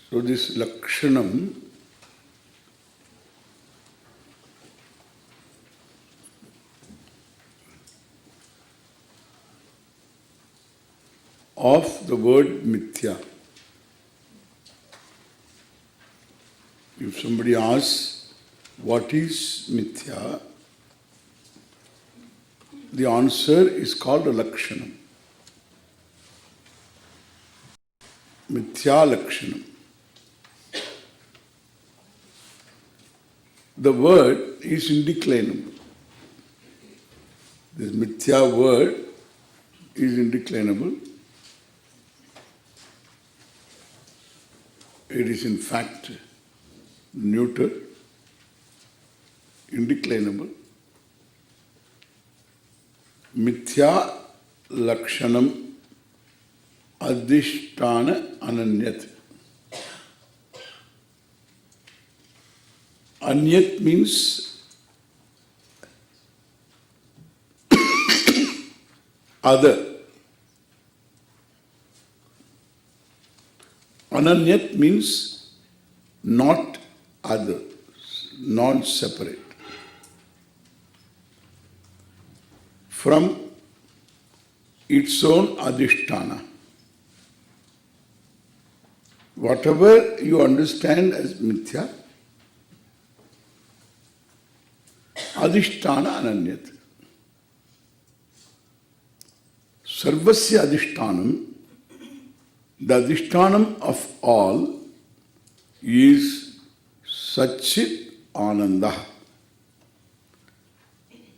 So this lakshanam of the word mithya. If somebody asks, what is mithya? The answer is called a lakshanam. Mithya lakshanam. The word is indeclinable. This mithya word is indeclinable. It is in fact neuter, indeclinable. Mithya lakshanam adhisthana ananyat. Anyat means other. Ananyat means not other, non-separate. From its own adhisthana. Whatever you understand as mithya, adhisthana ananyat. Sarvasya adhisthānam, the adhisthānam of all is Satchit Ananda.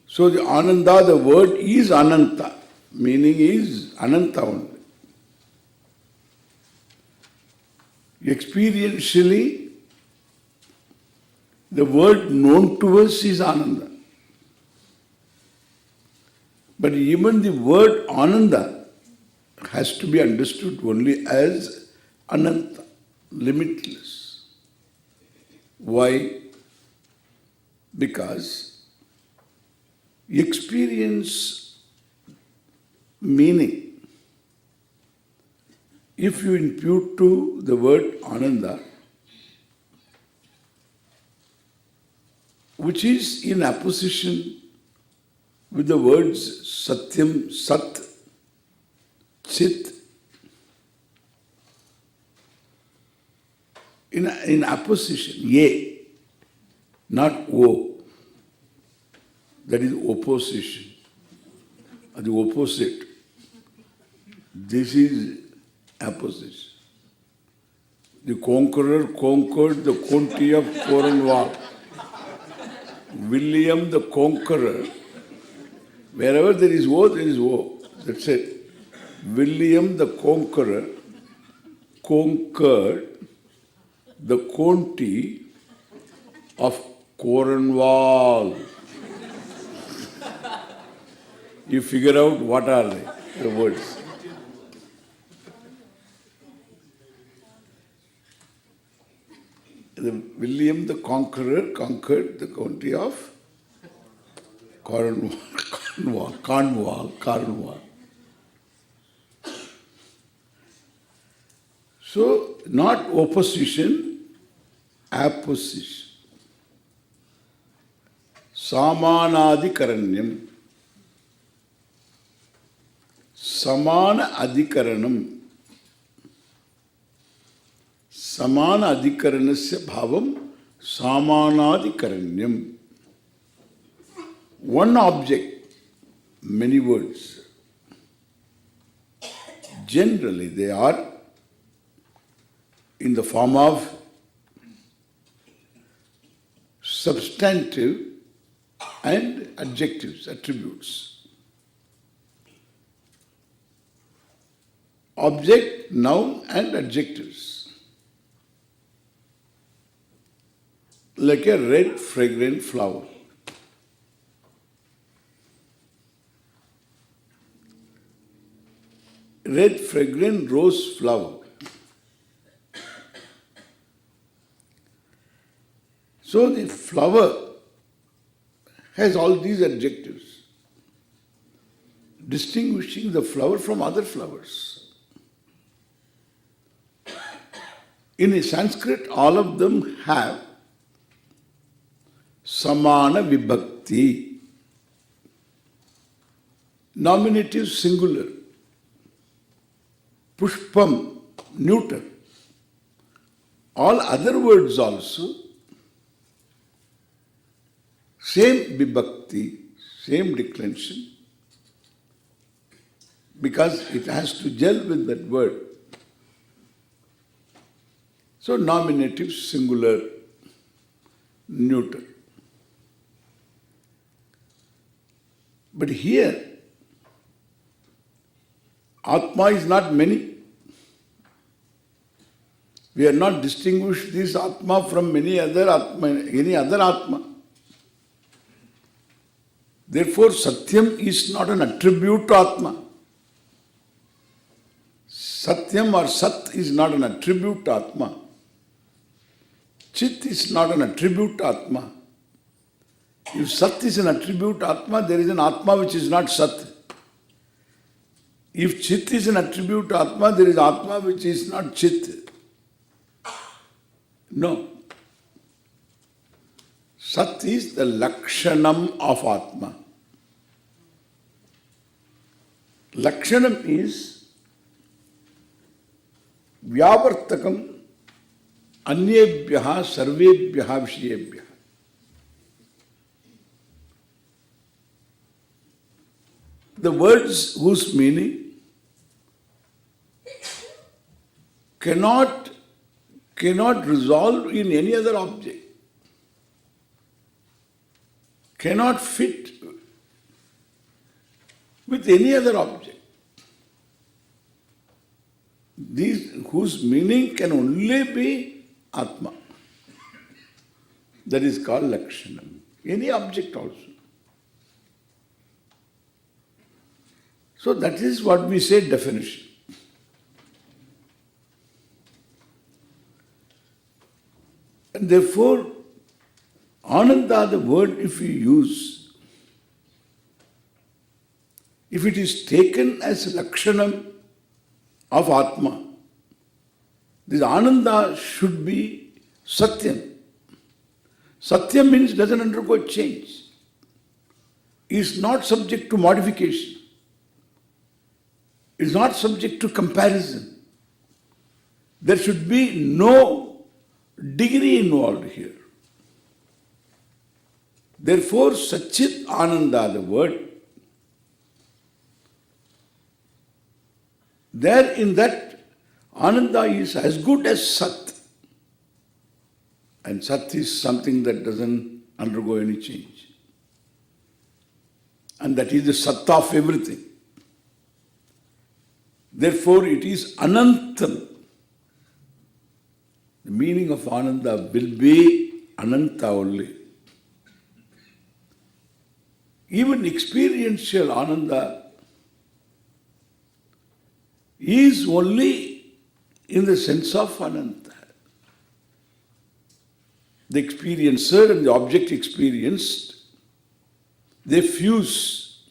So the Ananda, the word is Ananta, meaning is Ananta only. Experientially, the word known to us is Ananda. But even the word Ananda has to be understood only as Ananta, limitless. Why? Because experience meaning, if you impute to the word Ananda, which is in opposition with the words Satyam, Sat, Chit, in opposition, Ye, not O. That is opposition, the opposite. This is opposition. The conqueror conquered the county of Cornwall. William the Conqueror, wherever there is O, there is O. That's it. William the Conqueror conquered the county of Cornwall. You figure out what are they, the words. William the Conqueror conquered the county of Cornwall. So, not opposition, apposition. Samanadikaranyam. Samana adhikaranam. Samana adhikaranasya bhavam samanadikaranyam. One object, many words. Generally they are in the form of substantive and adjectives, attributes. Object, noun and adjectives. Like a red fragrant flower. Red fragrant rose flower. So the flower has all these adjectives, distinguishing the flower from other flowers. In Sanskrit, all of them have samana vibhakti. Nominative singular. Pushpam, neuter. All other words also, same vibhakti, same declension, because it has to gel with that word. So nominative, singular, neuter. But here, Atma is not many. We are not distinguished this Atma from any other Atma. Therefore, Satyam is not an attribute to Atma. Satyam or Sat is not an attribute to Atma. Chit is not an attribute to Atma. If Sat is an attribute to Atma, there is an Atma which is not Sat. If Chit is an attribute to Atma, there is Atma which is not Chit. No. Sat is the Lakshanam of Atma. Lakshanam is vyāpakaṃ anyebhyaha sarvebhyaha vishayebhyaha. The words whose meaning cannot resolve in any other object, cannot fit with any other object. These whose meaning can only be Atma. That is called Lakshanam. Any object also. So that is what we say definition. And therefore, Ananda, the word if we use, if it is taken as Lakshanam of Atma, this Ananda should be Satyam. Satyam means doesn't undergo change. Is not subject to modification. Is not subject to comparison. There should be no degree involved here. Therefore, Satchit Ananda, the word, there in that Ananda is as good as Sat. And Sat is something that doesn't undergo any change. And that is the Sat of everything. Therefore, it is Anantam. The meaning of Ananda will be Ananta only. Even experiential Ananda is only in the sense of Ananta. The experiencer and the object experienced, they fuse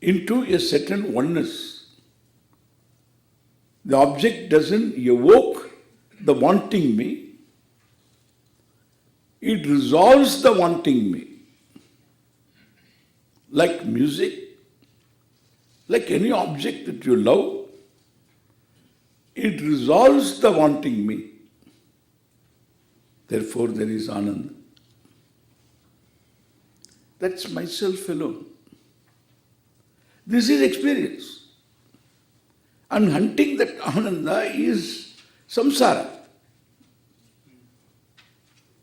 into a certain oneness. The object doesn't evoke the wanting me, it resolves the wanting me. Like music, like any object that you love, it resolves the wanting me. Therefore there is Ananda. That's myself alone. This is experience. And hunting that Ananda is samsara.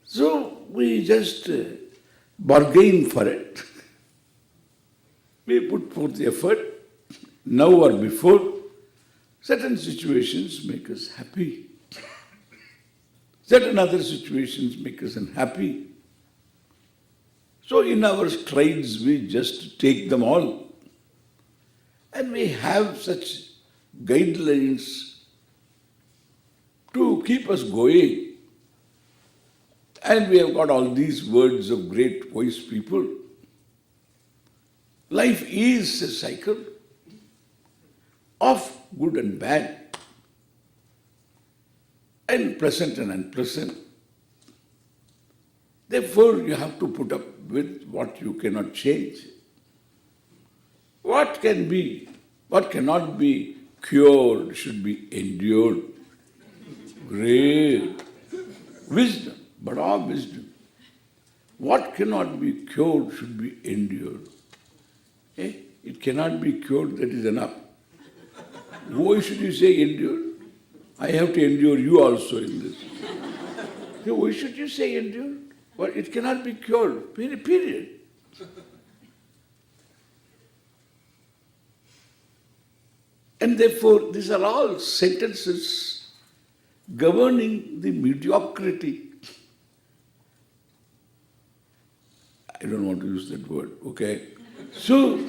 So we just bargain for it. We put forth the effort, now or before. Certain situations make us happy. Certain other situations make us unhappy. So in our strides we just take them all. And we have such guidelines to keep us going. And we have got all these words of great wise people. Life is a cycle of good and bad. and pleasant and unpleasant. Therefore, you have to put up with what you cannot change. What cannot be cured should be endured. Great wisdom, bada wisdom. What cannot be cured should be endured. It cannot be cured, that is enough. Why should you say endured? I have to endure you also in this. Why should you say endured? Well, it cannot be cured, period. And therefore, these are all sentences governing the mediocrity. I don't want to use that word, okay? So,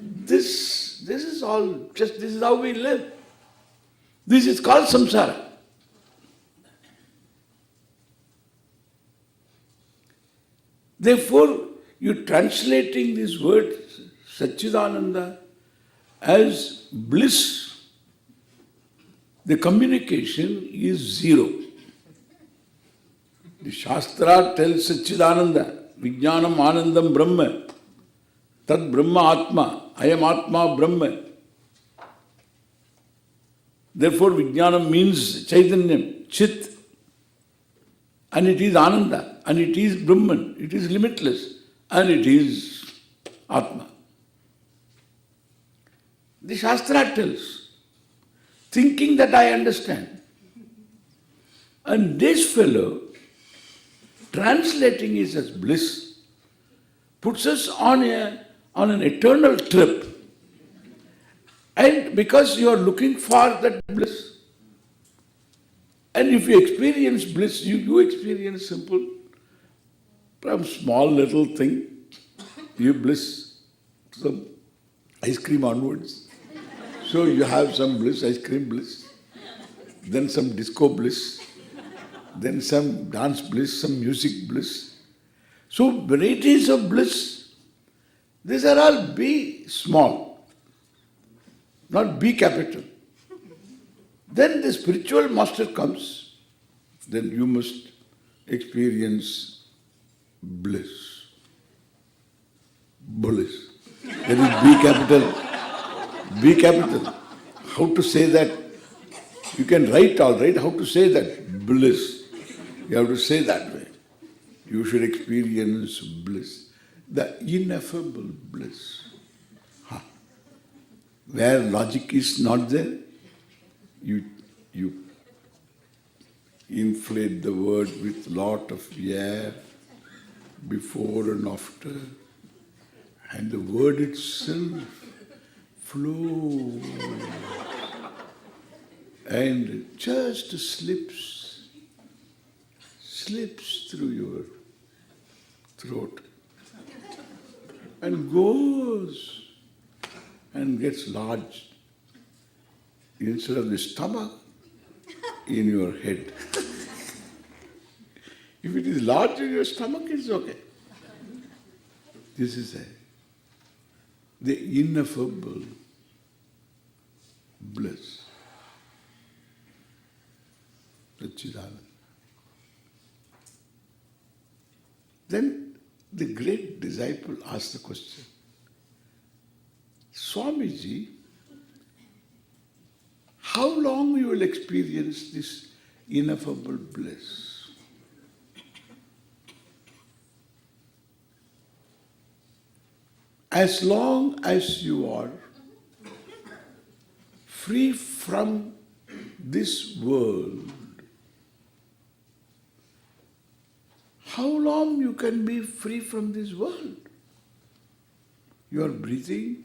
this is all this is how we live. This is called samsara. Therefore, you're translating this word Satchidananda as bliss. The communication is zero. The Shastra tells Satchidananda, Vijnanam Anandam Brahma, Tad Brahma Atma, I am Atma Brahma. Therefore, Vijnanam means Chaitanyam, Chit, and it is Ananda, and it is Brahman, it is limitless, and it is Atma. The Shastra tells, thinking that I understand. And this fellow, translating it as bliss, puts us on an eternal trip. And because you are looking for that bliss, and if you experience bliss, you experience simple, from small little thing, you bliss some ice cream onwards. So you have some bliss, ice cream bliss, then some disco bliss, then some dance bliss, some music bliss. So varieties of bliss, these are all B small, not B capital. Then the spiritual master comes, then you must experience bliss. Bliss. That is B capital. B capital. How to say that? You can write all right, how to say that? Bliss. You have to say that way. You should experience bliss. The ineffable bliss. Where logic is not there, you inflate the word with lot of air before and after, and the word itself flows and just slips through your throat and goes and gets lodged instead of the stomach in your head. If it is lodged in your stomach, it's okay. This is the ineffable bliss. Satchidananda. Then the great disciple asked the question, Swamiji, how long you will experience this ineffable bliss? As long as you are free from this world, how long you can be free from this world? You are breathing,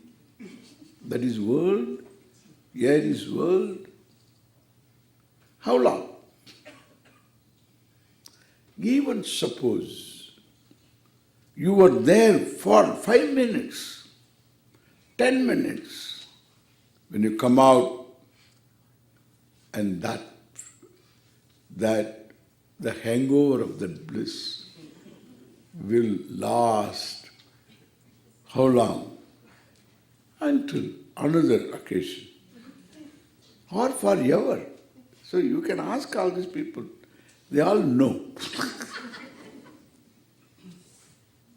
that is world, air is world. How long? Even suppose you were there for 5 minutes, 10 minutes, when you come out, and that the hangover of that bliss will last how long? Until another occasion, or forever. So you can ask all these people. They all know.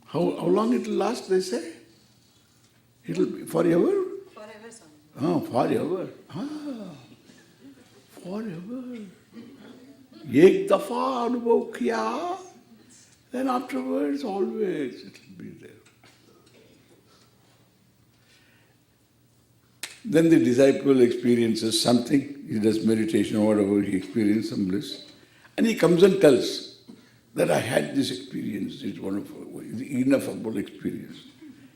How long it will last, they say? It will be forever? Forever, Swami. Oh, forever. Forever. Ek dafa anubhav kiya, then afterwards always it will be there. Then the disciple experiences something, he does meditation or whatever, he experiences some bliss, and he comes and tells that I had this experience, it's wonderful, it's ineffable experience.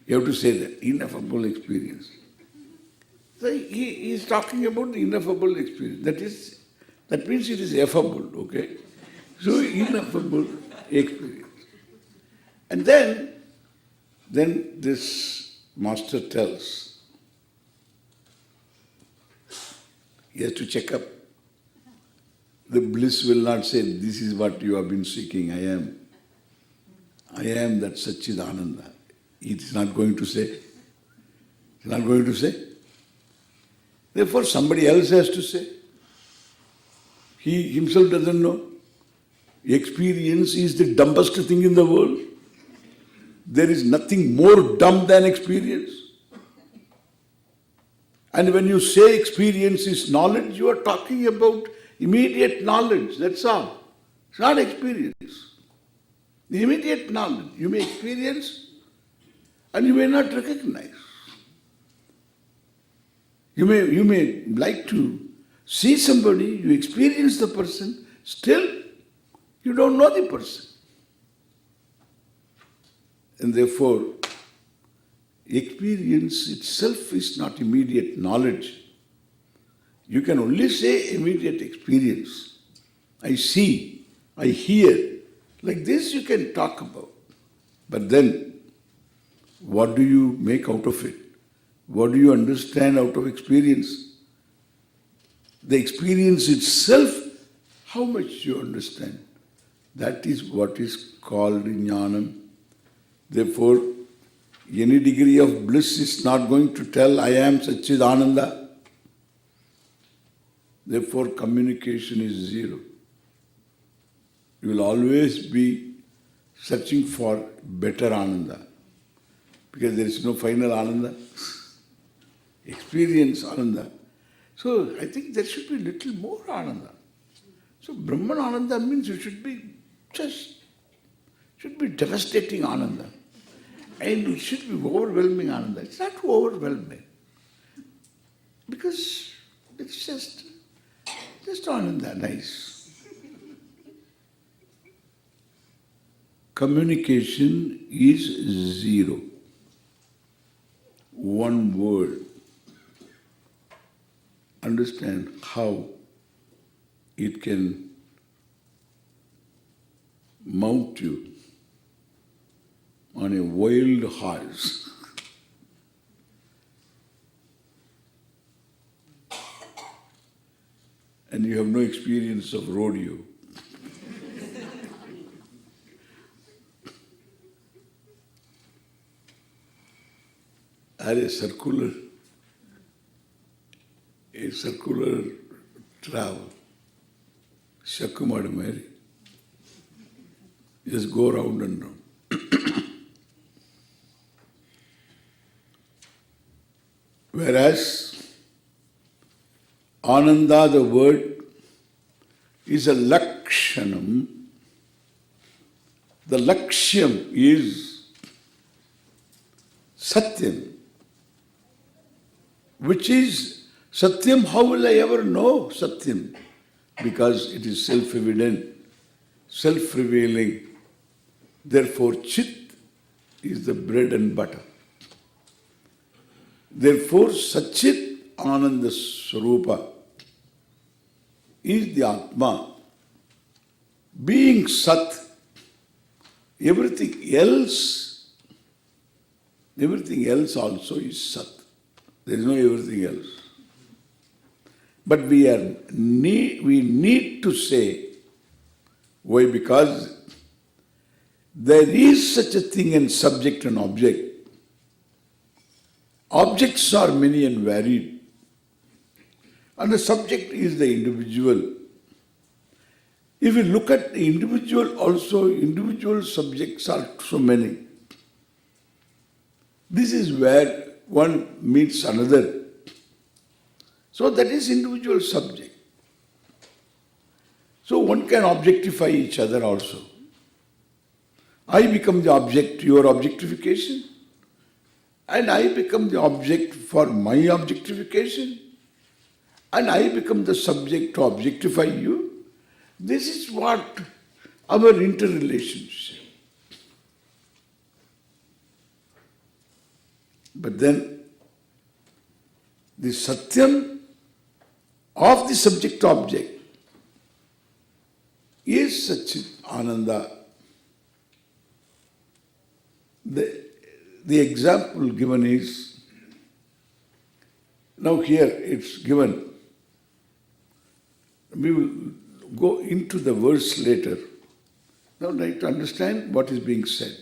You have to say that, ineffable experience. So he is talking about the ineffable experience. That means it is effable, okay? So ineffable experience. And then this master tells, he has to check up. The bliss will not say, this is what you have been seeking, I am. I am that Satchidananda. It is not going to say. It's not going to say. Therefore, somebody else has to say. He himself doesn't know. Experience is the dumbest thing in the world. There is nothing more dumb than experience. And when you say experience is knowledge, you are talking about immediate knowledge, that's all. It's not experience. The immediate knowledge you may experience and you may not recognize. You may like to see somebody, you experience the person, still you don't know the person. And therefore, experience itself is not immediate knowledge. You can only say immediate experience. I see, I hear. Like this you can talk about. But then, what do you make out of it? What do you understand out of experience? The experience itself, how much you understand. That is what is called jnanam. Therefore, any degree of bliss is not going to tell I am Satchidananda. Therefore, communication is zero. You will always be searching for better Ananda. Because there is no final Ananda. Experience Ananda. So, I think there should be little more Ananda. So, Brahman Ananda means it should be devastating Ananda. And it should be overwhelming Ananda. It's not overwhelming. Because it's just Ananda, nice. Communication is zero. One word. Understand how it can mount you on a wild horse. And you have no experience of rodeo. Or a circular travel. Shakkumadu Mary. Just go round and round. Whereas Ananda, the word, is a lakshanam. The lakshyam is satyam. Which is satyam, how will I ever know satyam? Because it is self-evident, self-revealing. Therefore, chit is the bread and butter. Therefore, Satchit Ananda Swarupa is the Atma. Being Sat, everything else also is Sat. There is no everything else. But we need to say, why? Because there is such a thing in subject and object. Objects are many and varied. And the subject is the individual If you look at the individual also, individual subjects are so many. This is where one meets another. So that is individual subject. So one can objectify each other also. I become the object, your objectification, and I become the object for my objectification, and I become the subject to objectify you. This is what our interrelationship. But then the satyam of the subject-object is Satchit Ananda. The example given is, now here it's given. We will go into the verse later. Now I'd like to understand what is being said.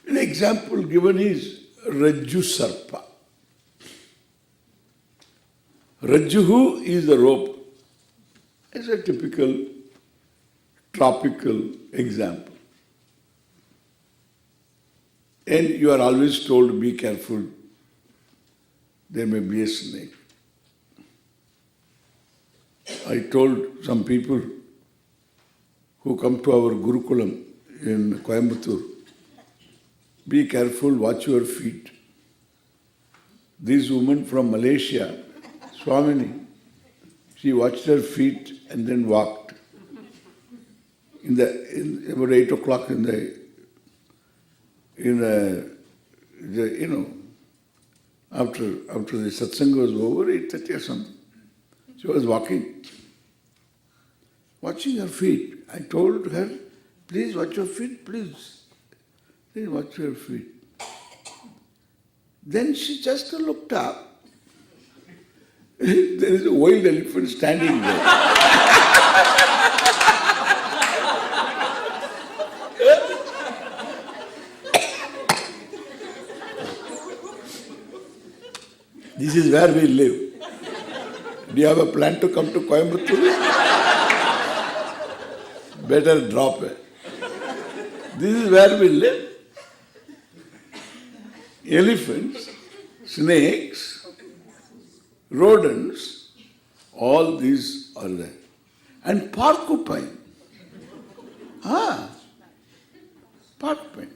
An example given is Rajju Sarpa. Rajjuhu is the rope. It's a typical tropical example. And you are always told, be careful, there may be a snake. I told some people who come to our Gurukulam in Coimbatore, be careful, watch your feet. This woman from Malaysia, Swami, she watched her feet and then walked. In about 8 o'clock after the satsanga was over, 8:30 or something, she was watching her feet. I told her, please watch your feet, please. Please watch your feet. Then she just looked up. There is a wild elephant standing there. This is where we live. Do you have a plan to come to Coimbatore? Better drop it. This is where we live. Elephants, snakes, rodents, all these are there. And porcupine. Porcupine.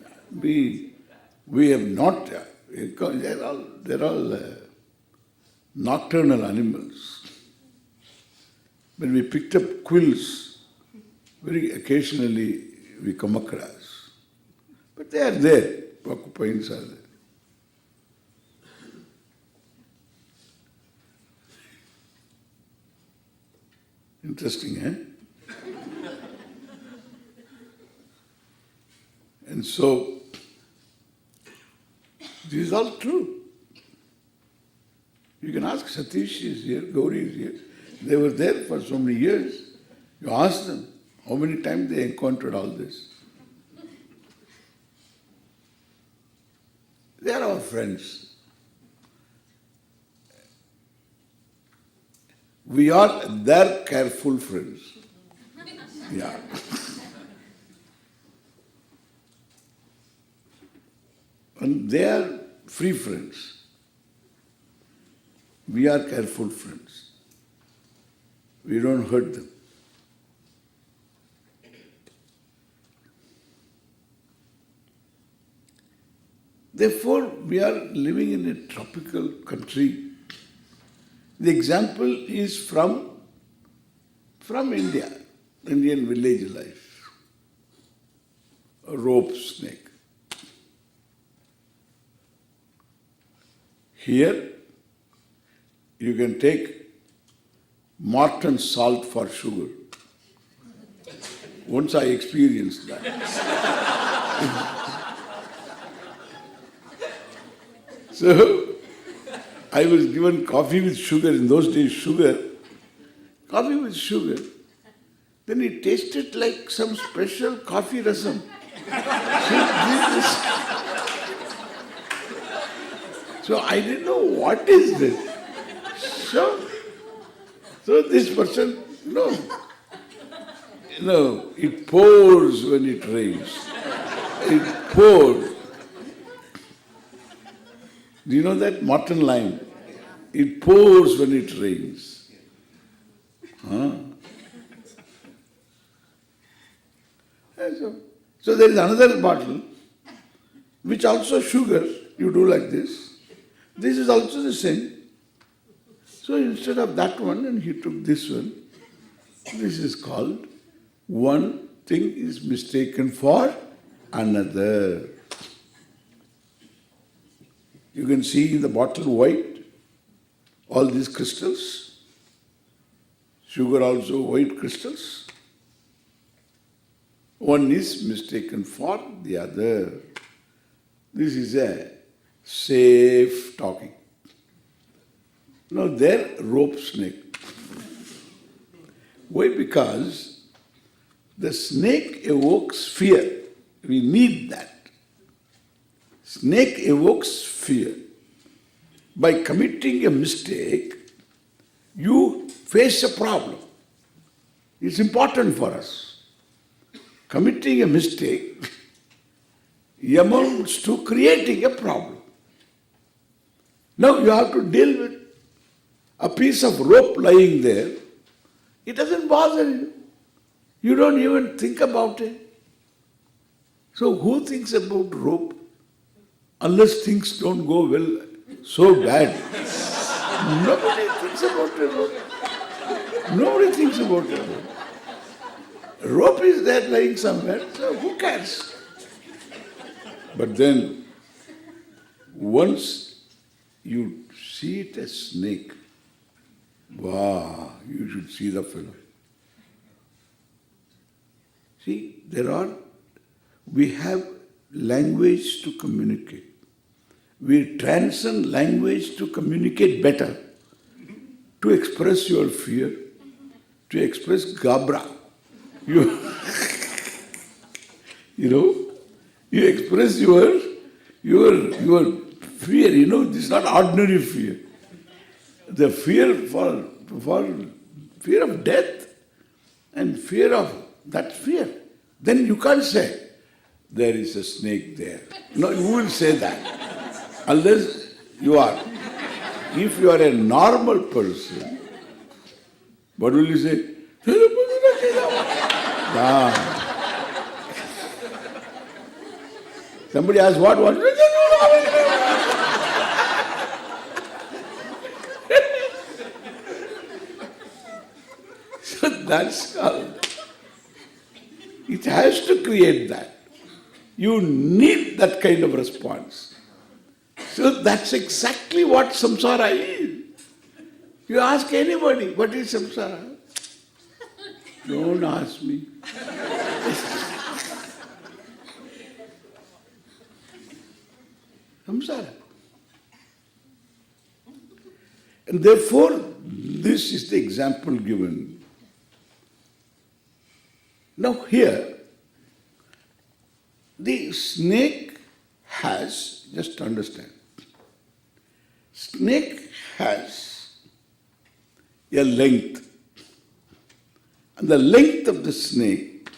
We have not, they're all nocturnal animals. When we picked up quills, very occasionally we come across. But they are there, porcupines are there. Interesting, eh? And so, this is all true. You can ask Satish is here, Gauri is here. They were there for so many years. You ask them how many times they encountered all this. They are our friends. We are their careful friends. Yeah. And they are free friends. We are careful friends. We don't hurt them. Therefore, we are living in a tropical country. The example is from India, Indian village life. A rope snake. Here, you can take Morton salt for sugar. Once I experienced that. So, I was given coffee with sugar, in those days coffee with sugar. Then it tasted like some special coffee rasam. So I didn't know what is this. So So this person, it pours when it rains. It pours. Do you know that Martin line? It pours when it rains. So there is another bottle, which also sugar, you do like this. This is also the same. So instead of that one, and he took this one. This is called one thing is mistaken for another. You can see in the bottle white, all these crystals. Sugar also white crystals. One is mistaken for the other. This is a safe talking. Now there, rope snake. Why? Because the snake evokes fear. We need that. Snake evokes fear. By committing a mistake, you face a problem. It's important for us. Committing a mistake amounts to creating a problem. Now you have to deal with a piece of rope lying there. It doesn't bother you. You don't even think about it. So who thinks about rope? Unless things don't go well, so bad. Nobody thinks about a rope. Nobody thinks about a rope. Rope is there lying somewhere, so who cares? But then, once you see it as snake, wow, you should see the fellow. See, we have language to communicate. We transcend language to communicate better, to express your fear, to express gabra. You express your fear. This is not ordinary fear. The fear for fear of death and fear of that fear. Then you can't say, there is a snake there. No, you will say that. Unless you are. If you are a normal person, what will you say? Somebody asks what? So that's called. It has to create that. You need that kind of response. So that's exactly what samsara is. You ask anybody, what is samsara? Don't ask me. Samsara. And therefore, this is the example given. Now here, the snake has, just understand, snake has a length. And the length of the snake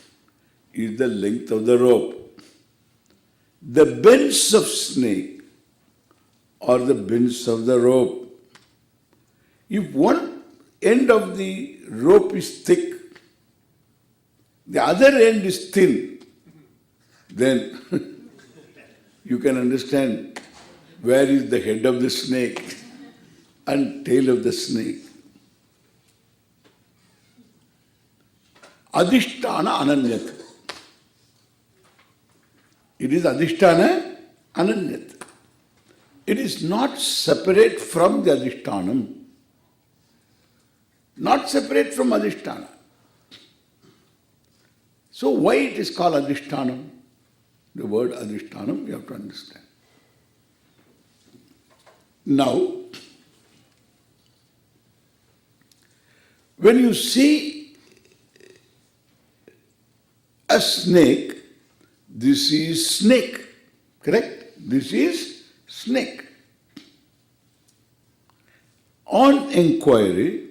is the length of the rope. The bends of snake are the bends of the rope. If one end of the rope is thick, the other end is thin, then you can understand where is the head of the snake and tail of the snake. Adhisthana ananyat. It is adhisthana ananyat. It is not separate from the adhishthanam. Not separate from adhisthana. So why it is called adhishthanam? The word adhishthanam you have to understand. Now, when you see a snake, this is snake, correct? This is snake. On inquiry,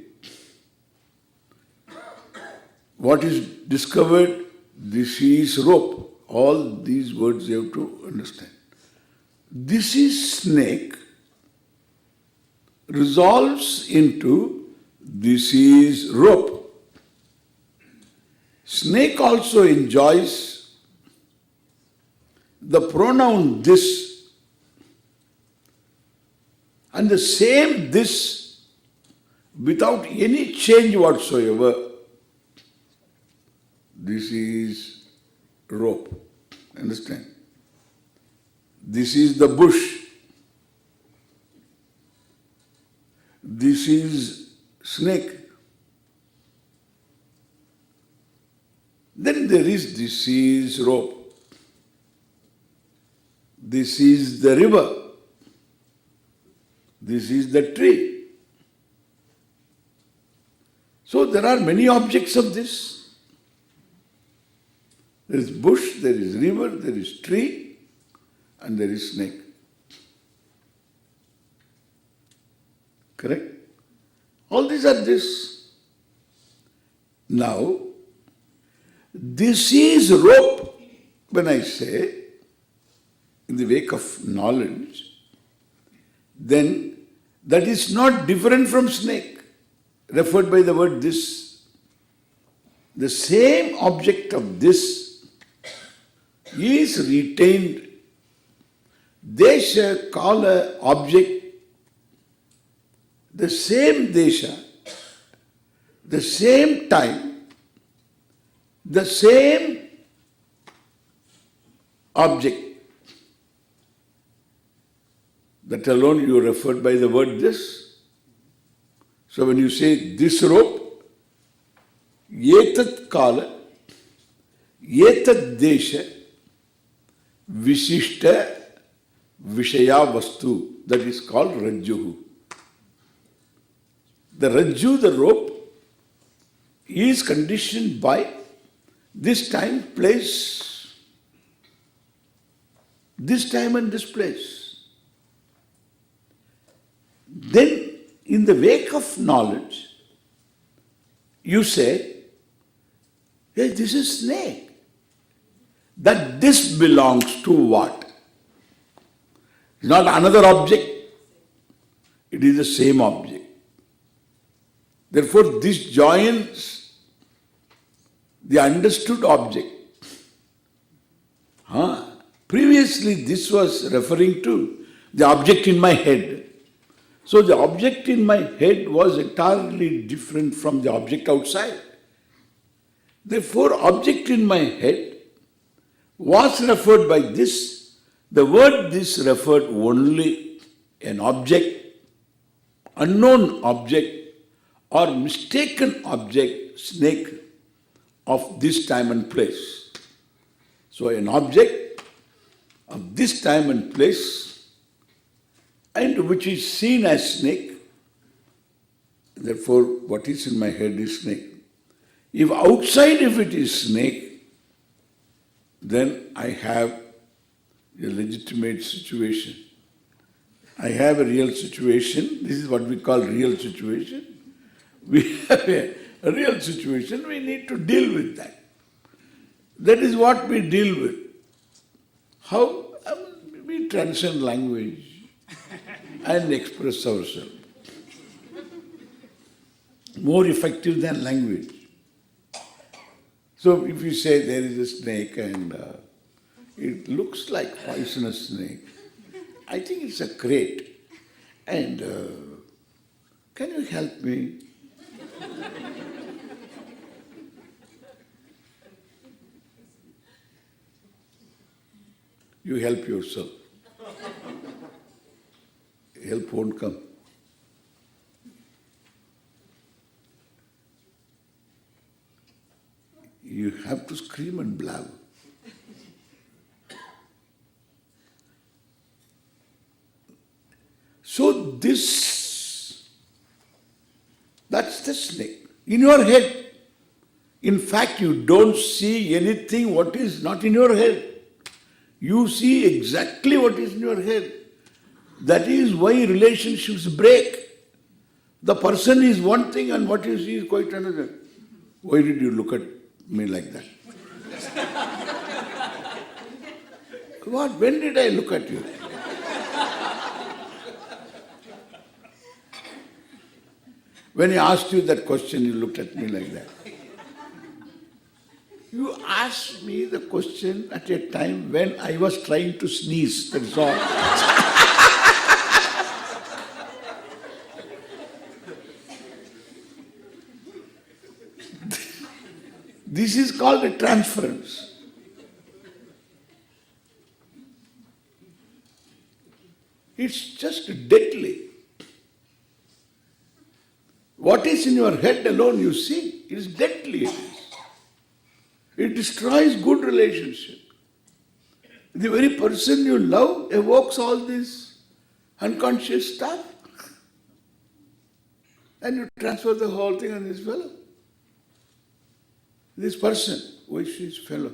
What is discovered? This is rope. All these words you have to understand. This is snake resolves into this is rope. Snake also enjoys the pronoun this, and the same this without any change whatsoever. This is rope. Understand? This is the bush. This is snake. Then there is this is rope. This is the river. This is the tree. So there are many objects of this. There is bush, there is river, there is tree, and there is snake. Correct? All these are this. Now, this is rope, when I say, in the wake of knowledge, then that is not different from snake, referred by the word this. The same object of this is retained. Desha, kala, object, the same desha, the same time, the same object. That alone you referred by the word this. So when you say this rope, yetat kala, yetat desha, visishta vishaya vastu, that is called rajjuhu. The rajju, the rope, is conditioned by this time, place, this time and this place. Then, in the wake of knowledge, you say, hey, this is snake. That this belongs to what? It's not another object. It is the same object. Therefore, this joins the understood object. Previously, this was referring to the object in my head. So the object in my head was entirely different from the object outside. Therefore, object in my head was referred by this. The word this referred only an object, unknown object, or mistaken object, snake, of this time and place. So an object of this time and place, and which is seen as snake. Therefore, what is in my head is snake. If outside, if it is snake, then I have a legitimate situation. I have a real situation. This is what we call real situation. We have a real situation. We need to deal with that. That is what we deal with. How? We transcend language and express ourselves. More effective than language. So if you say there is a snake and it looks like poisonous snake, I think it's a crate. And can you help me? You help yourself. Help won't come. You have to scream and blab. So that's the snake. In your head. In fact, you don't see anything what is not in your head. You see exactly what is in your head. That is why relationships break. The person is one thing and what you see is quite another. Why did you look at me like that? What? When did I look at you? When I asked you that question, you looked at me like that. You asked me the question at a time when I was trying to sneeze, that's all. This is called a transference. It's just deadly. What is in your head alone, you see, it is deadly. It destroys good relationship. The very person you love evokes all this unconscious stuff. And you transfer the whole thing on this fellow. This person, who is his fellow.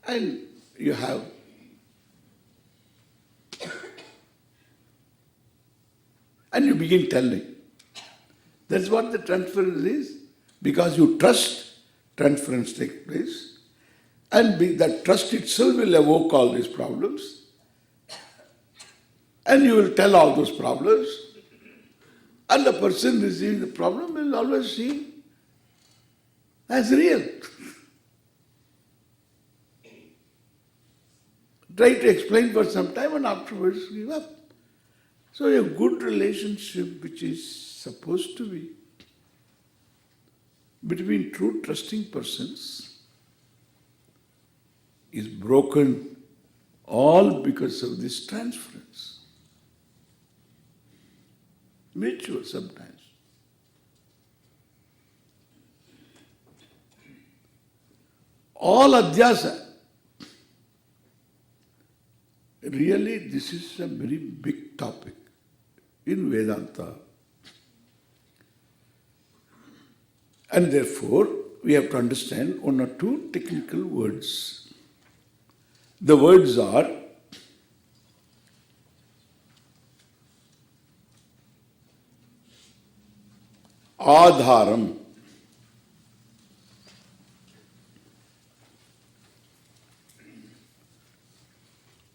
And you have. And you begin telling. That's what the transference is. Because you trust, transference takes place. And that trust itself will evoke all these problems. And you will tell all those problems. And the person receiving the problem will always see as real. Try to explain for some time and afterwards give up. So a good relationship which is supposed to be between true trusting persons is broken all because of this transference. Mutual sometimes. All adhyasa. Really, this is a very big topic in Vedanta. And therefore, we have to understand one or two technical words. The words are adharam,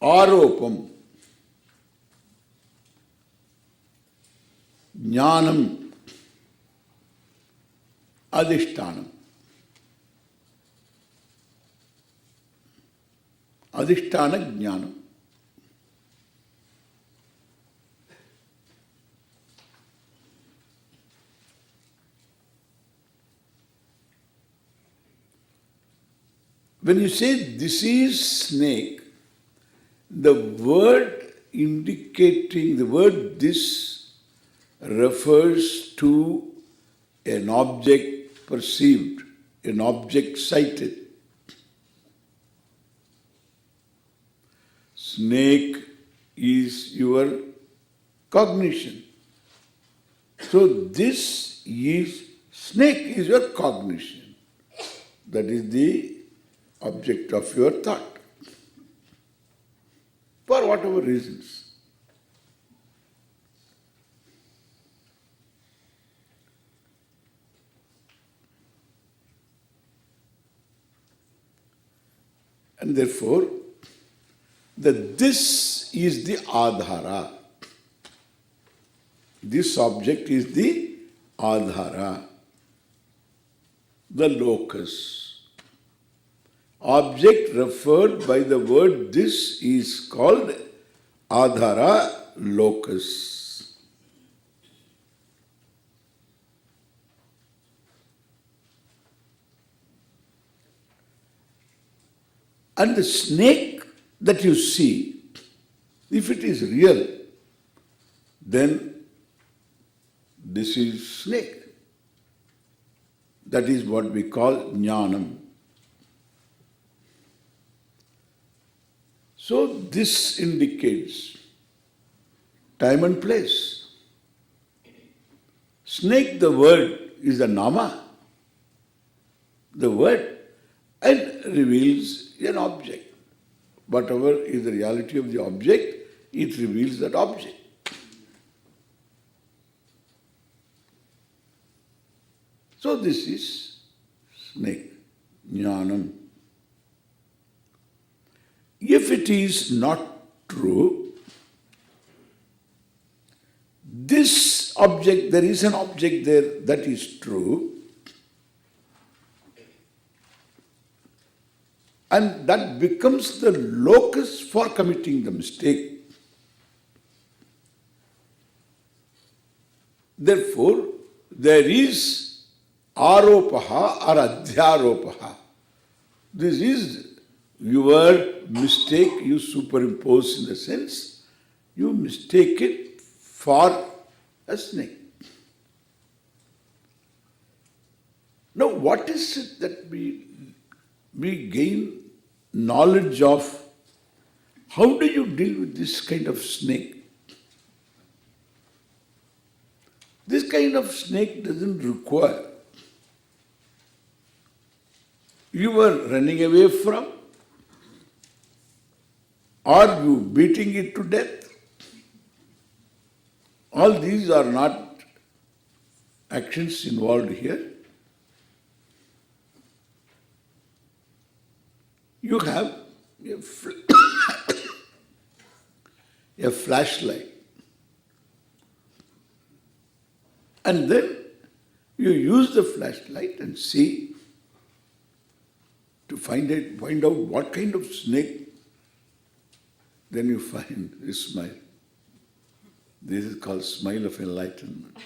aropam, jnanam, adhishtanam. Adhisthana jnanam. When you say this is snake, the word indicating, the word this refers to an object perceived, an object sighted. Snake is your cognition. So this is, snake is your cognition. That is the object of your thought. For whatever reasons. And therefore, this is the adhara. This object is the adhara, the locus. Object referred by the word this is called adhara, locus. And the snake that you see, if it is real, then this is snake. That is what we call jnanam. So this indicates time and place. Snake, the word, is the nama, the word, and reveals an object. Whatever is the reality of the object, it reveals that object. So this is snake, jnanam. If it is not true, this object, there is an object there that is true, and that becomes the locus for committing the mistake. Therefore, there is aropaha or adhyaropaha. This is your mistake you superimpose, in the sense you mistake it for a snake. Now, what is it that we gain knowledge of? How do you deal with this kind of snake? This kind of snake doesn't require you are running away from, or you beating it to death. All these are not actions involved here. You have a flashlight, and then you use the flashlight and see to find out what kind of snake. Then you find this smile. This is called smile of enlightenment.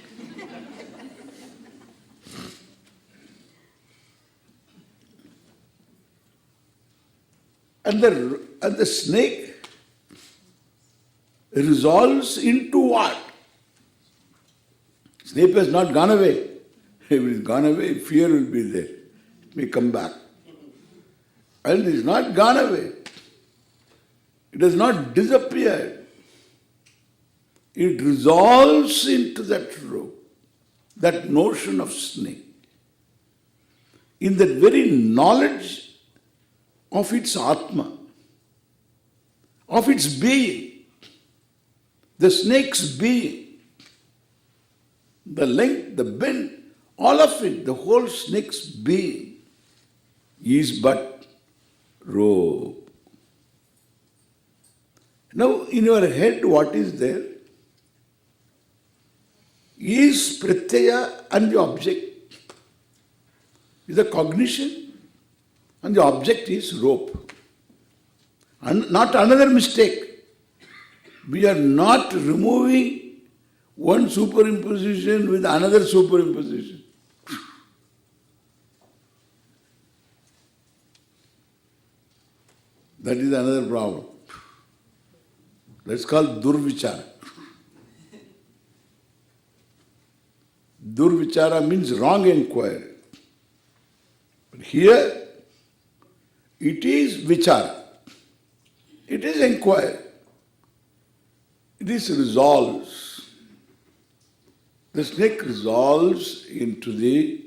And the snake resolves into what? Snake has not gone away. If it is gone away, fear will be there. It may come back. And it is not gone away. It has not disappeared. It resolves into that rope, that notion of snake. In that very knowledge of its Atma, of its being, the snake's being, the length, the bend, all of it, the whole snake's being is but rope. Now, in your head, what is there? Is pratyaya and the object. Is the cognition, and the object is rope. And not another mistake. We are not removing one superimposition with another superimposition. That is another problem. That's called durvichara. Durvichara means wrong inquiry. But here, it is vichara. It is inquiry. It is resolves. The snake resolves into the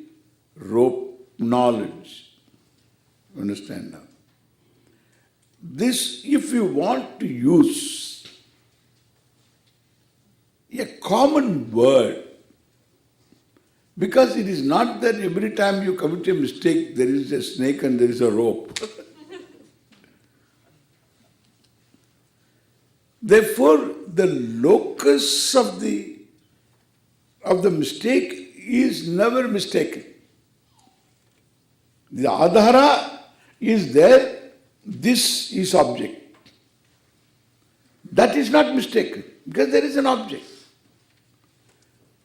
rope knowledge. Understand now? This, if you want to use a common word, because it is not that every time you commit a mistake there is a snake and there is a rope. Therefore, the locus of the mistake is never mistaken. The adhara is there, this is object. That is not mistaken, because there is an object.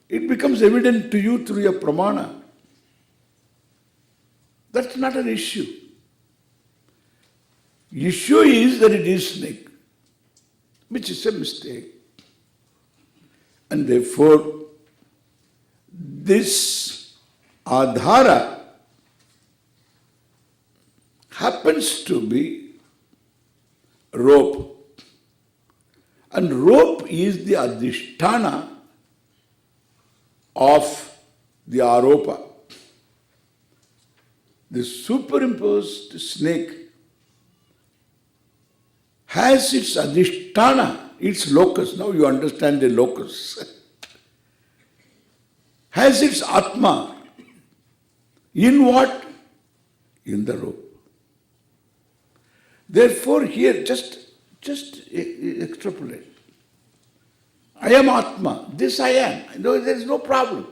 It becomes evident to you through your pramana. That's not an issue. Issue is that it is snake, which is a mistake. And therefore, this adhara happens to be rope. And rope is the adhisthana of the aropa. The superimposed snake has its adhisthana, its locus. Now you understand the locus. Has its atma. In what? In the rope. Therefore, here just extrapolate. I am Atma. This I am. No, there is no problem.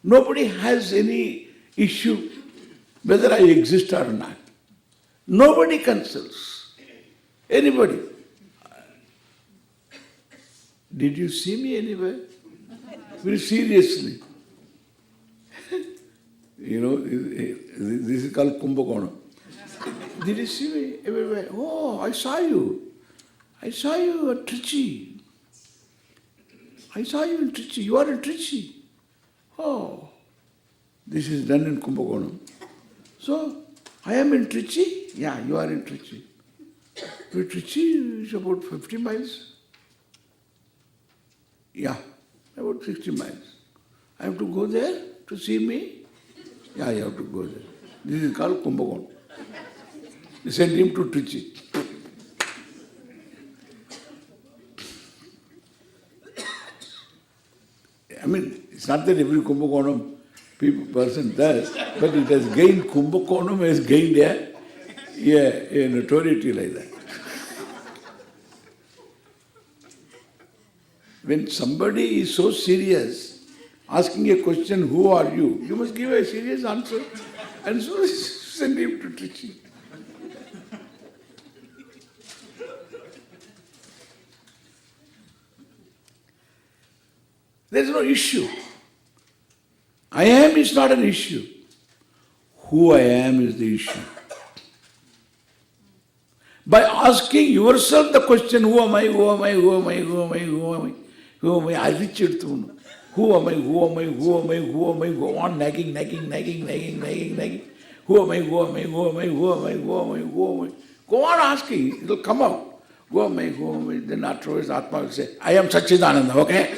Nobody has any issue whether I exist or not. Nobody consults. Anybody. Did you see me anywhere? Very seriously. This is called Kumbhakonam. Did you see me everywhere? Oh, I saw you. I saw you at Trichy. I saw you in Trichy. You are in Trichy. Oh, this is done in Kumbhakonam. So, I am in Trichy? Yeah, you are in Trichy. Trichy is about 50 miles. Yeah, about 60 miles. I have to go there to see me? Yeah, you have to go there. This is called Kumbhakonam. They sent him to Trichy. I mean, it's not that every Kumbhakonam person does, but it has gained, Kumbhakonam has gained a notoriety like that. When somebody is so serious, asking a question, who are you? You must give a serious answer. And so send him to Trichy. There is no issue. I am is not an issue. Who I am is the issue. By asking yourself the question, who am I, who am I, who am I, who am I, who am I, who am I, I reach it through. Who am I, who am I, who am I, who am I, go on nagging. Who am I, who am I, who am I, who am I, who am I, who am I? Go on asking, it will come out. Who am I, who am I? Then afterwards Atma will say, I am Satchidananda, okay?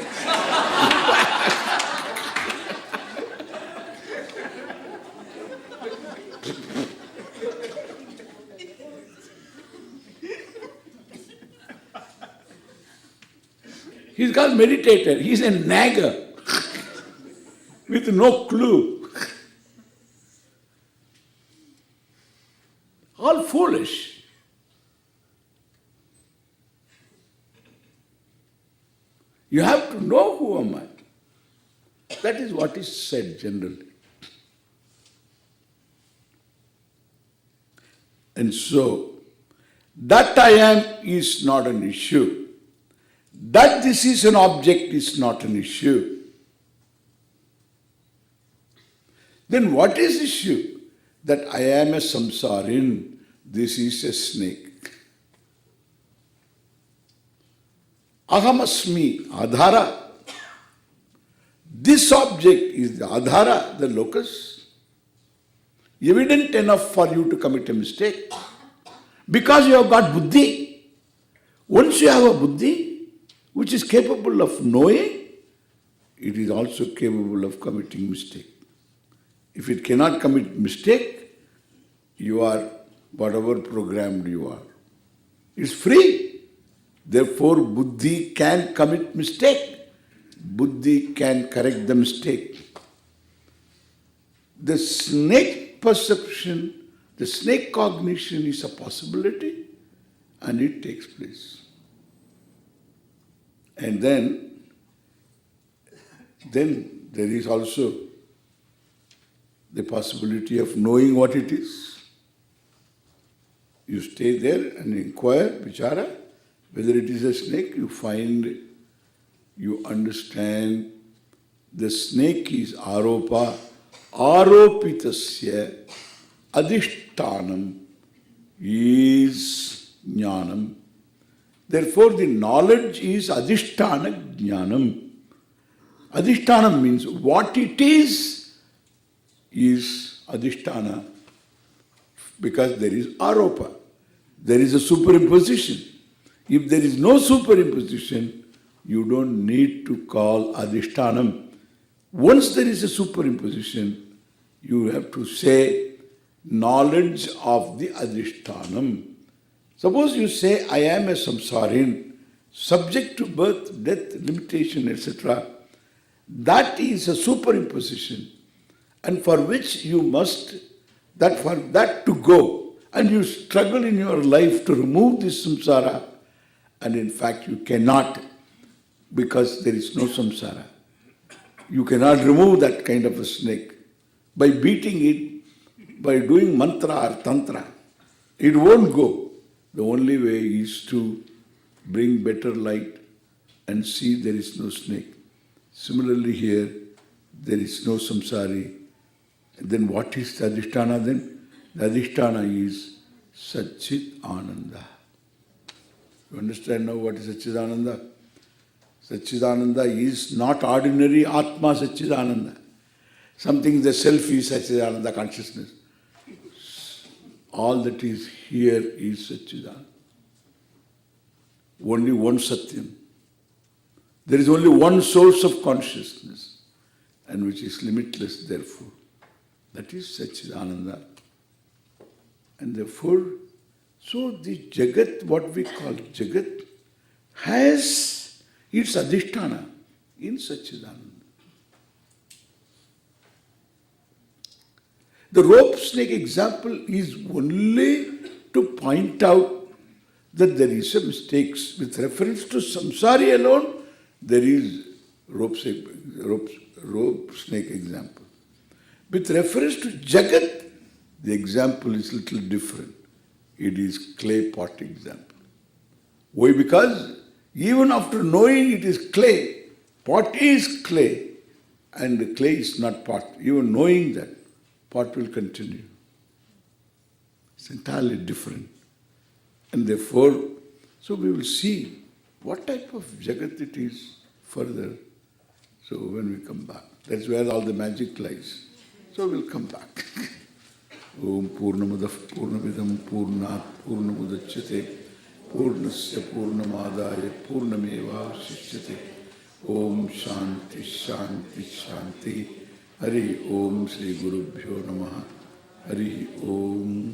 He's called meditator. He's a nagger with no clue. All foolish. You have to know who am I. That is what is said generally. And so, that I am is not an issue. That this is an object is not an issue. Then what is issue? That I am a samsarin, this is a snake. Ahamasmi, adhara. This object is the adhara, the locus. Evident enough for you to commit a mistake. Because you have got buddhi. Once you have a buddhi, which is capable of knowing, it is also capable of committing mistake. If it cannot commit mistake, you are whatever programmed you are. It's free. Therefore, buddhi can commit mistake. Buddhi can correct the mistake. The snake perception, the snake cognition is a possibility and it takes place. And then there is also the possibility of knowing what it is. You stay there and inquire, vichara, whether it is a snake, you find, you understand, the snake is aropa, aropitasya, adhishṭhānam is jnanam. Therefore, the knowledge is adhishṭhāna jnanam. Adhishṭhānam means what it is adhishṭhāna, because there is aropa. There is a superimposition. If there is no superimposition, you don't need to call adhishṭhānam. Once there is a superimposition, you have to say knowledge of the adhishṭhānam. Suppose you say, I am a samsarin, subject to birth, death, limitation, etc. That is a superimposition. and for which you must, that for that to go, and you struggle in your life to remove this samsara, and in fact you cannot, because there is no samsara. You cannot remove that kind of a snake by beating it, by doing mantra or tantra. It won't go. The only way is to bring better light and see there is no snake. Similarly here, there is no samsari. Then what is the adhisthana then? The adhisthana is Satchit Ananda. You understand now what is Satchidananda? Satchidananda is not ordinary Atma Satchidananda. Something the self is Satchidananda consciousness. All that is here is Satchidananda. Only one Satyam. There is only one source of consciousness, and which is limitless therefore. That is Satchidananda. And therefore, so the Jagat, what we call Jagat, has its adhisthana in Satchidananda. The rope snake example is only to point out that there is a mistake. With reference to samsari alone, there is rope snake example. With reference to Jagat, the example is little different. It is clay pot example. Why? Because even after knowing it is clay, pot is clay, and the clay is not pot. Even knowing that, pot will continue. It's entirely different. And therefore, so we will see what type of Jagat it is further. So when we come back, that's where all the magic lies. So we'll come back. Om Purnamadah Purnamidam Purnat Purnamudachyate Purnasya Purnamadaya Purnameva Shishyate Om Shanti Shanti Shanti Hari Om Sri Gurubhyo Namaha Hari Om